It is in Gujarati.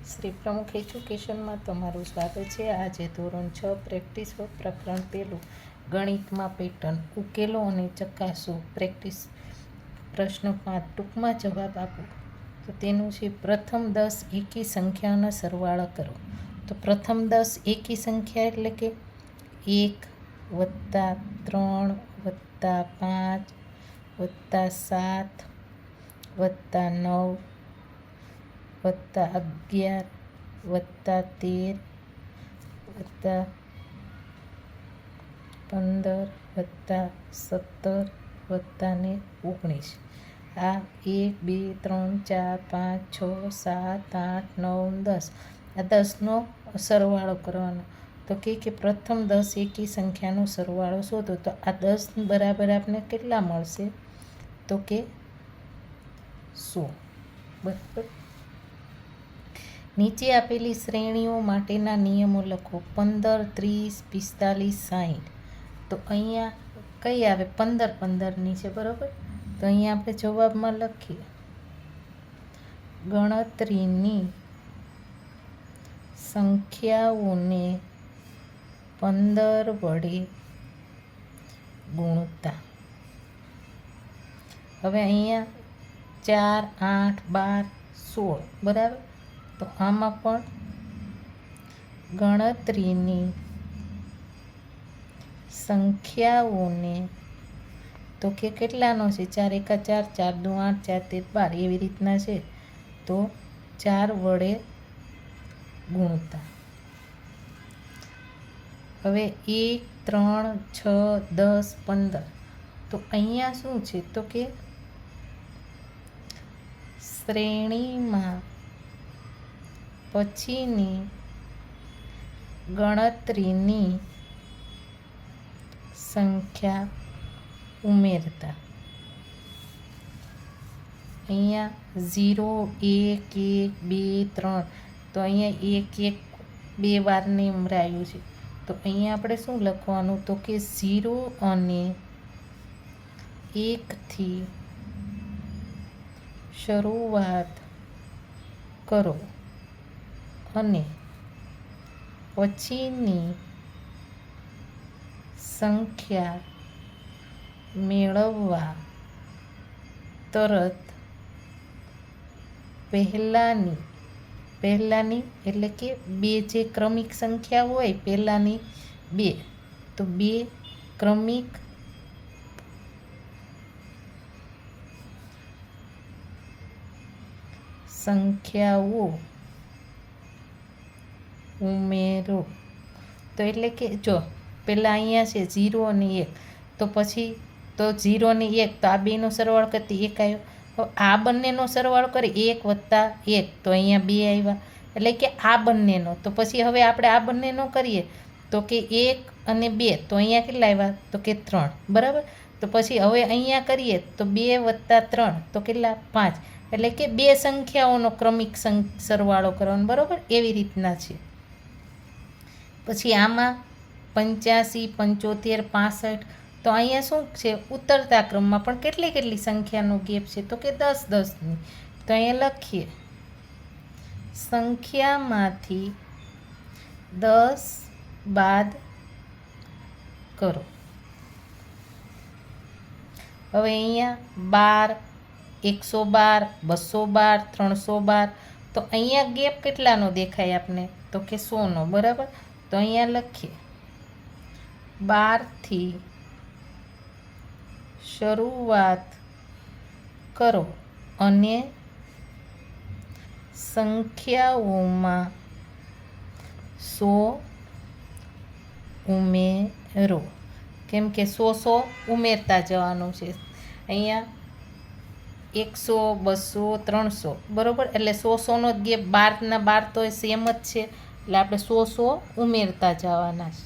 શ્રી પ્રમુખ એજ્યુકેશનમાં તમારું સ્વાગત છે. આજે ધોરણ 6 પ્રેક્ટિસ વર્ક પ્રકરણ 1 ગણિતમાં પેટર્ન ઉકેલો અને ચકાસો. પ્રેક્ટિસ પ્રશ્ન 5 ટૂંકમાં જવાબ આપો. તો તેનું છે પ્રથમ 10 એકી સંખ્યાના સરવાળા કરો. તો પ્રથમ 10 એકી સંખ્યા એટલે કે 1 + 3 + 5 + 7 + 9 +11 +13 +15 +17 +19. આ 1 2 3 4 5 6 7 8 9 10. આ 10નો સરવાળો કરવાનો. તો કે પ્રથમ 10 એકી સંખ્યાનો સરવાળો શોધો. તો આ 10 બરાબર આપણે કેટલા મળશે? તો કે 100. બરાબર. નીચે આપેલી શ્રેણીઓ માટેના નિયમો લખો. 15 30 45 60. તો અહીંયા કઈ આવે? 15 15ની છે. બરાબર. તો અહીંયા આપણે જવાબમાં લખીએ ગણતરીની સંખ્યાઓને 15 વડે ગુણતા. હવે અહીંયા 4 8 12 16. બરાબર. તો આમાં પણ ગણતરીની સંખ્યાઓને તો કે કેટલાનો છે? 4 × 4 4 × 2 8 4 × 12 એવી રીતના છે. તો 4 વડે ગુણતા. હવે 1 3 6 10 15. તો અહીંયા શું છે? તો કે શ્રેણીમાં પછીની ગણતરીની સંખ્યા ઉમેરતા. અહીંયા 0 1 1 2 3. તો અહીંયા 1 1 2 વાર નિમરાયું છે. તો અહીંયા આપણે શું લખવાનું? તો કે 0 અને 1 થી શરૂઆત કરો અને પછીની સંખ્યા મેળવવા તરત પહેલાની એટલે કે 2 જે ક્રમિક સંખ્યા હોય પહેલાની 2. તો 2 ક્રમિક સંખ્યાઓ ઉમેરો. તો એટલે કે જો પહેલાં અહીંયા છે 0 અને 1. તો પછી તો 0 અને 1 તો આ બેનો સરવાળો કરતી 1 આવ્યો. હવે આ બંનેનો સરવાળો કરી 1 + 1 તો અહીંયા 2 આવ્યા. એટલે કે આ બંનેનો. તો પછી હવે આપણે આ બંનેનો કરીએ તો કે 1 અને 2. તો અહીંયા કેટલા આવ્યા? તો કે 3. બરાબર. તો પછી હવે અહીંયા કરીએ તો 2 + 3 તો કેટલા? 5. એટલે કે 2 સંખ્યાઓનો ક્રમિક સરવાળો કરવાનો. બરાબર. એવી રીતના છે. પછી આમાં 85 75 65. તો અહીંયા શું છે? ઉતરતા ક્રમમાં પણ કેટલી સંખ્યાનો ગેપ છે? તો કે 10 10ની. તો અહીંયા લખીએ સંખ્યામાંથી 10 બાદ કરો. હવે અહીંયા 12 112 212 312. તો અહીંયા ગેપ કેટલાનો દેખાય આપને? તો કે 100નો. બરાબર. તો અહીંયા લખીએ 12 થી શરૂઆત કરો અને સંખ્યાઓમાં 100 ઉમેરો. કેમ કે 100 ઉમેરતા જવાનું છે. અહીંયા 100 200 300. બરાબર. એટલે 100નો જ ગેપ 12 ના 12 તો સેમ જ છે. એટલે આપણે 100 ઉમેરતા જવાના છે.